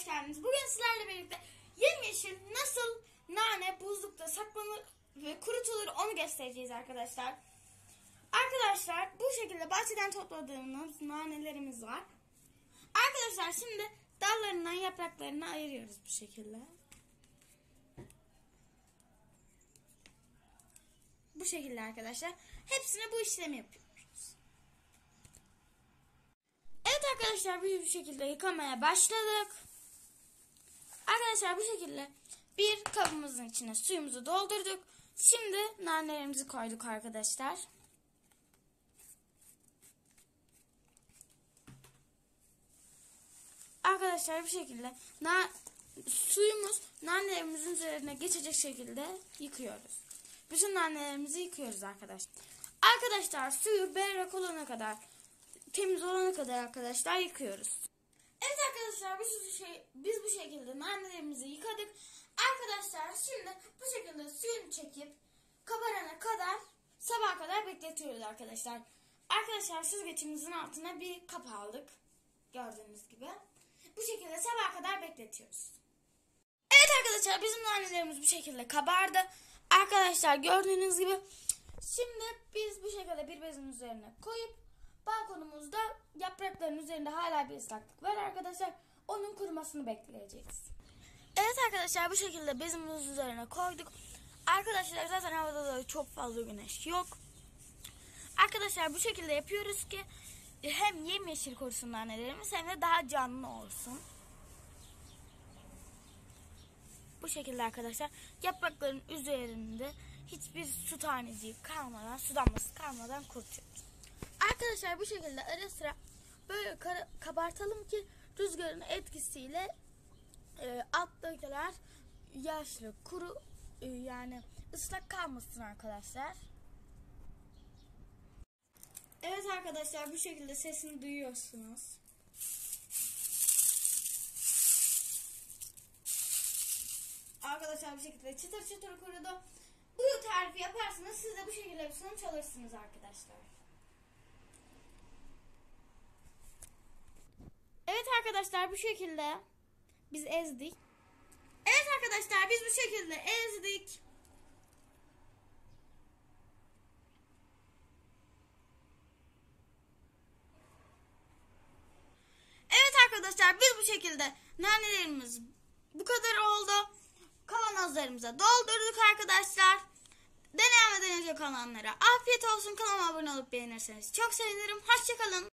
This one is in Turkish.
hoş geldiniz. Bugün sizlerle birlikte yemyeşil nasıl nane buzlukta saklanır ve kurutulur onu göstereceğiz arkadaşlar. Arkadaşlar bu şekilde bahçeden topladığımız nanelerimiz var. Arkadaşlar şimdi dallarından yapraklarını ayırıyoruz bu şekilde. Bu şekilde arkadaşlar. Hepsine bu işlemi yapıyoruz. Evet arkadaşlar bu şekilde yıkamaya başladık. Arkadaşlar bu şekilde bir kabımızın içine suyumuzu doldurduk. Şimdi nanelerimizi koyduk arkadaşlar. Arkadaşlar bu şekilde suyumuz nanelerimizin üzerine geçecek şekilde yıkıyoruz. Bütün nanelerimizi yıkıyoruz arkadaşlar. Arkadaşlar suyu berrak olana kadar, temiz olana kadar arkadaşlar yıkıyoruz. Evet arkadaşlar biz bu şekilde nanelerimizi yıkadık. Arkadaşlar şimdi bu şekilde suyunu çekip kabarana kadar sabaha kadar bekletiyoruz arkadaşlar. Arkadaşlar süzgecimizin altına bir kap aldık. Gördüğünüz gibi. Bu şekilde sabaha kadar bekletiyoruz. Evet arkadaşlar bizim nanelerimiz bu şekilde kabardı. Arkadaşlar gördüğünüz gibi şimdi biz bu şekilde bir bezin üzerine koyup balkonumuzda yaprakların üzerinde hala bir ıslaklık var arkadaşlar. Onun kurumasını bekleyeceğiz. Evet arkadaşlar bu şekilde bezimiz üzerine koyduk. Arkadaşlar zaten havada da çok fazla güneş yok. Arkadaşlar bu şekilde yapıyoruz ki hem yemyeşil korusun nanelerimiz hem de daha canlı olsun. Bu şekilde arkadaşlar yaprakların üzerinde hiçbir su taneciği kalmadan, su damlası kalmadan kurutuyoruz. Arkadaşlar bu şekilde ara sıra böyle kabartalım ki rüzgarın etkisiyle alttakiler yaşlı, kuru yani ıslak kalmasın arkadaşlar. Evet arkadaşlar bu şekilde sesini duyuyorsunuz. Arkadaşlar bu şekilde çıtır çıtır kurudu. Bu tarifi yaparsanız siz de bu şekilde bir sonuç alırsınız arkadaşlar. Evet arkadaşlar bu şekilde biz ezdik. Evet arkadaşlar biz bu şekilde ezdik. Evet arkadaşlar biz bu şekilde nanelerimiz bu kadar oldu. Kavanozlarımıza doldurduk arkadaşlar. Denemeden önce kalanlara afiyet olsun. Kanalıma abone olup beğenirseniz çok sevinirim. Hoşçakalın.